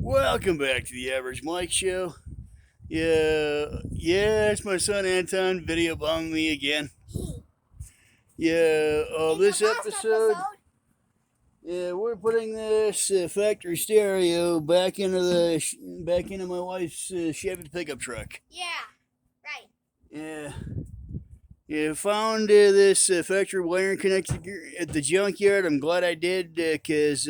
Welcome back to the Average Mike Show. Yeah, it's my son Anton video bombing me again. This episode, we're putting this factory stereo back into my wife's Chevy pickup truck. Yeah, right. Found this factory wiring connector at the junkyard. I'm glad I did because.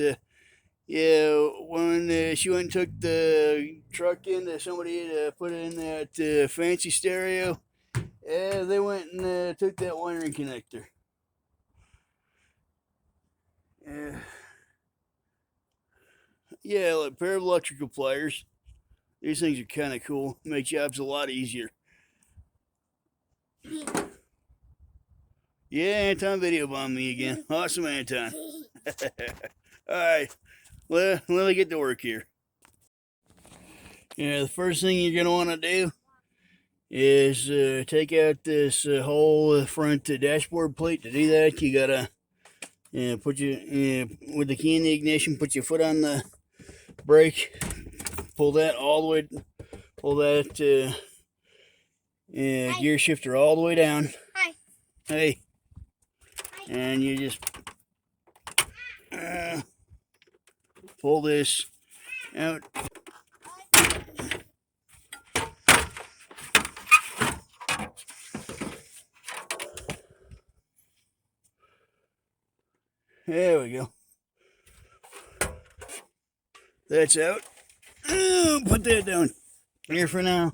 When she went and took the truck in to somebody to put in that fancy stereo, they went and took that wiring connector. Like a pair of electrical pliers. These things are kind of cool. Make jobs a lot easier. Yeah, Anton video bombed me again. Awesome, Anton. All right. Let me get to work here. The first thing you're going to want to do is take out this whole front dashboard plate. To do that, you got to put with the key in the ignition, put your foot on the brake, pull that gear shifter all the way down. Hi. Hey. And you just pull this out. There we go. That's out. Put that down here for now.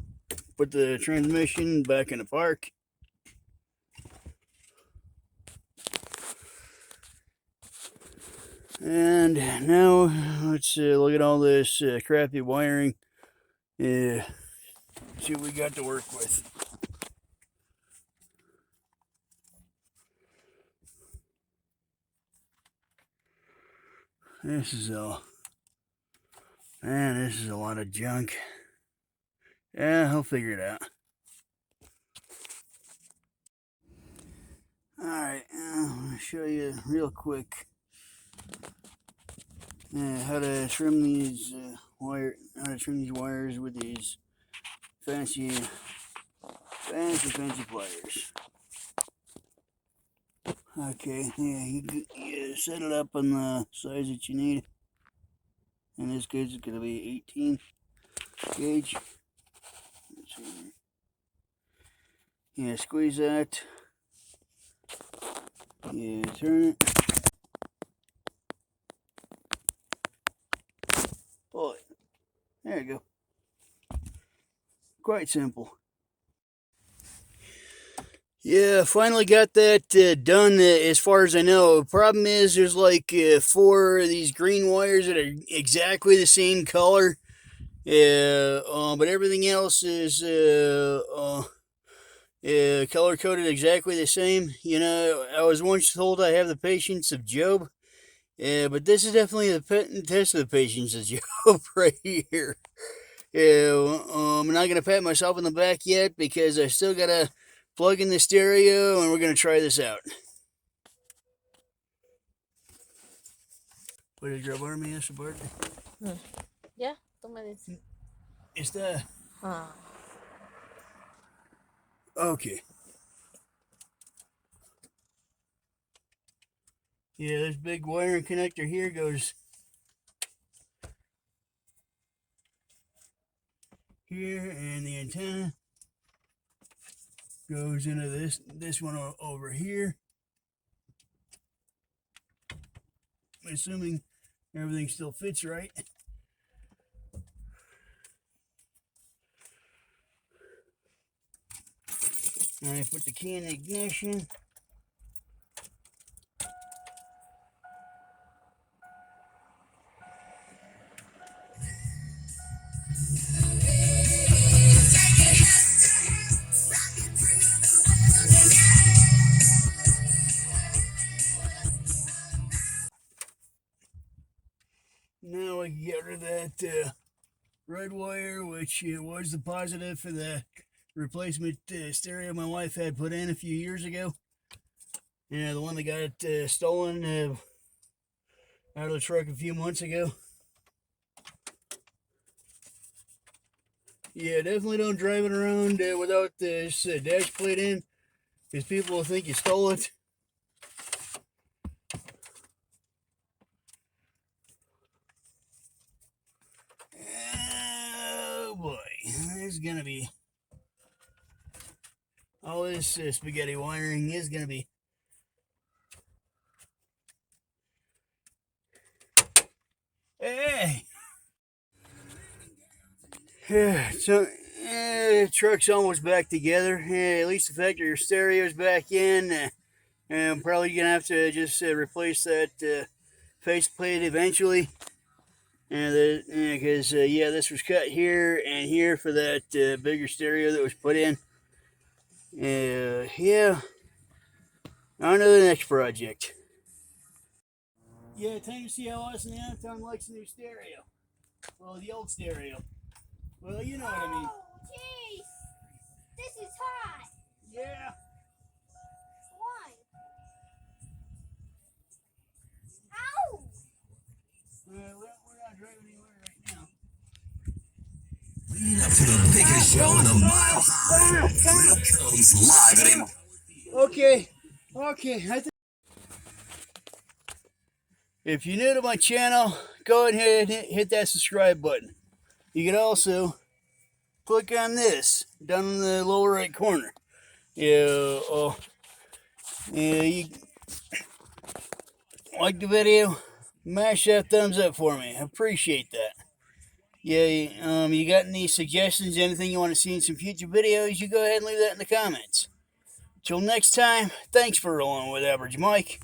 Put the transmission back in the park. And now let's look at all this crappy wiring. See what we got to work with. This is a lot of junk. Yeah, I'll figure it out. Alright, I'll show you real quick how to trim these wires with these fancy pliers. Okay, you set it up on the size that you need. In this case, it's going to be 18 gauge. Let's see here. Squeeze that. Turn it. Pull it. There you go. Quite simple. Yeah, finally got that done as far as I know. The problem is there's like 4 of these green wires that are exactly the same color. But everything else is color coded exactly the same. I was once told I have the patience of Job. But this is definitely the test of the patience of Job right here. I'm not going to pat myself on the back yet because I still got to plug in the stereo and we're going to try this out. ¿Puedes grabarme esa parte? Ya, tú me dices. Está. Okay. Yeah, this big wiring connector here goes here, and the antenna goes into this one over here. Assuming everything still fits right. And I put the key in the ignition. Now I can get rid of that red wire, which was the positive for the replacement stereo my wife had put in a few years ago. The one that got stolen out of the truck a few months ago. Yeah, definitely don't drive it around without this dash plate in, because people will think you stole it. Oh boy, this is gonna be all this spaghetti wiring is gonna be. Hey, yeah, so truck's almost back together. At least the factory stereo's back in. And I'm probably gonna have to just replace that faceplate eventually. And because yeah, this was cut here and here for that bigger stereo that was put in. Yeah, on to the next project. Yeah, time to see how Austin Anton likes the new stereo. Well, the old stereo. Well, you know what I mean. Oh, jeez. This is hot. Yeah. Why? Ow! We're not driving anywhere right now. Leading up to the biggest show in the Mile High. It comes live at Okay. I think if you're new to my channel, go ahead and hit that subscribe button. You can also click on this down in the lower right corner. Yeah, you like the video? Mash that thumbs up for me. I appreciate that. Yeah, you got any suggestions, anything you want to see in some future videos, you go ahead and leave that in the comments. Till next time, thanks for rolling with Average Mike.